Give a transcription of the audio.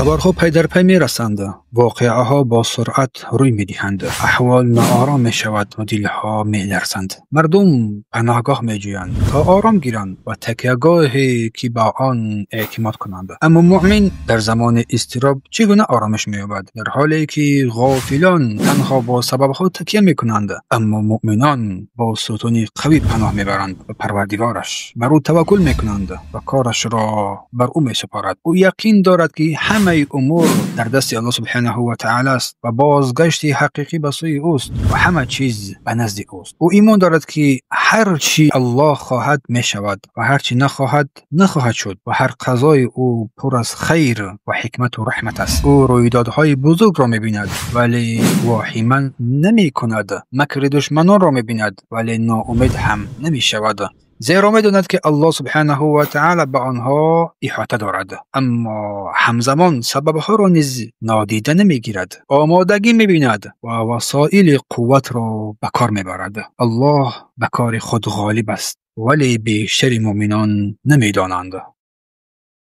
خبرها پی در پی می رسند. واقعه ها با سرعت روی می دهند. احوال ناآرام می شود و دلها می لرزند. مردم پناهگاه می جویند تا آرام گیرند و تکیهگاهی که با آن اعتماد کنند. اما مؤمن در زمان اضطراب چگونه آرامش می یابد؟ در حالی که غافلان تنها با سبب ها تکیه می کنند، اما مؤمنان با ستون قوی پناه می برند و پروردگارش بر او توکل می کنند و کارش را بر او می سپارد. او یقین دارد که همه امور در دست الله سبحانه و تعالی است و بازگشت حقیقی به سوی اوست و همه چیز به نزد اوست. او ایمان دارد که هر چی الله خواهد می شود و هر چی نخواهد نخواهد شد و هر قضای او پر از خیر و حکمت و رحمت است. او رویدادهای بزرگ را می بیند ولی واهمه نمی کند. مکر دشمنان را می بیند ولی ناامید هم نمی شود، زیرا می داند که الله سبحانه و تعالی به آنها احاطه دارد. اما همزمان سببها را نیز نادیده نمی گیرد. آمادگی می بیند و وسایل قوت را به کار می برد. الله به کار خود غالب است ولی بیشتر مؤمنان نمی دانند.